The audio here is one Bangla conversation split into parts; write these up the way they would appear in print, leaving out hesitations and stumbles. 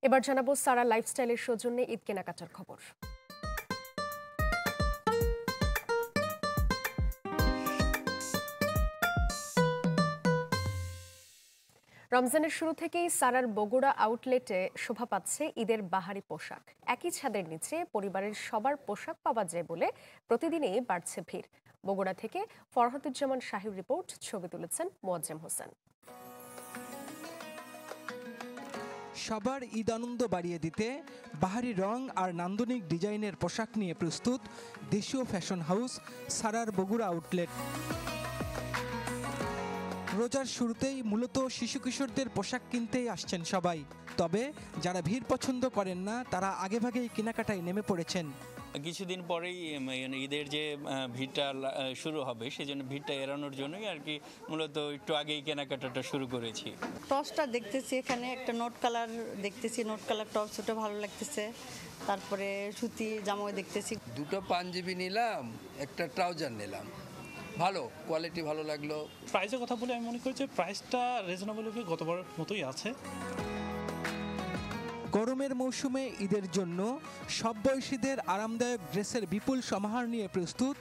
এবার জানাবো সারা লাইফস্টাইলের সৌজন্যে ঈদ কেনাকাটার খবর। রমজানের শুরু থেকেই সারার বগুড়া আউটলেটে শোভা পাচ্ছে ঈদের বাহারি পোশাক। একই ছাদের নিচে পরিবারের সবার পোশাক পাওয়া যায় বলে প্রতিদিনই বাড়ছে ভিড়। বগুড়া থেকে ফরহাদুজ্জামান শাহীর রিপোর্ট, ছবি তুলেছেন মোয়াজ্জেম হোসেন। সবার ঈদ আনন্দ বাড়িয়ে দিতে বাহারি রং আর নান্দনিক ডিজাইনের পোশাক নিয়ে প্রস্তুত দেশীয় ফ্যাশন হাউস সারার বগুড়া আউটলেট। রোজার শুরুতেই মূলত শিশু কিশোরদের পোশাক কিনতেই আসছেন সবাই। তবে যারা ভিড় পছন্দ করেন না তারা আগেভাগেই কেনাকাটায় নেমে পড়েছেন। কিছুদিন পরেই ঈদের যে ভিড়টা শুরু হবে, সেই জন্য ভিড়টা এড়ানোর জন্যই আর কি মূলত একটু আগেই কেনাকাটাটা শুরু করেছি। টপসটা দেখতেছি, এখানে একটা নোট কালার দেখতেছি, নোট কালার টপস, ওটা ভালো লাগতেছে। তারপরে সুতি জামাও দেখতেছি। দুটো পাঞ্জাবি নিলাম, একটা ট্রাউজার নিলাম, ভালো কোয়ালিটি, ভালো লাগলো। প্রাইসের কথা বলে আমি মনে করি যে প্রাইসটা রিজনেবল গতবারের মতোই আছে। গরমের মৌসুমে ঈদের জন্য সব বয়সীদের আরামদায়ক ড্রেসের বিপুল সমাহার নিয়ে প্রস্তুত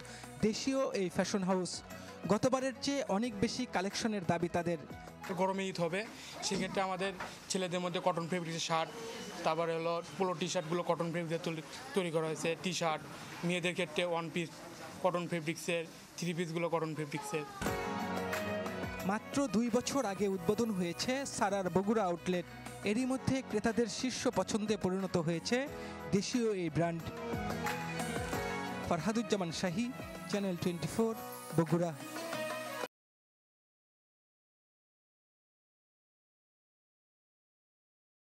দেশীয় এই ফ্যাশন হাউস। গতবারের চেয়ে অনেক বেশি কালেকশনের দাবি তাদের। গরমে ঈদ হবে, সেক্ষেত্রে আমাদের ছেলেদের মধ্যে কটন ফেব্রিক্সের শার্ট, তারপরে হলো পোলো টি শার্টগুলো কটন ফেব্রিক্সের তৈরি করা হয়েছে, টি শার্ট, মেয়েদের ক্ষেত্রে ওয়ান পিস কটন ফেব্রিক্সের, থ্রি পিসগুলো কটন ফেব্রিক্সের। মাত্র 2 বছর আগে উদ্বোধন হয়েছে সারার বগুড়া আউটলেট। এরই মধ্যে ক্রেতাদের শীর্ষ পছন্দে পরিণত হয়েছে দেশীয় এই ব্র্যান্ড। ফরহাদুজ্জামান শাহী, চ্যানেল 24, বগুড়া।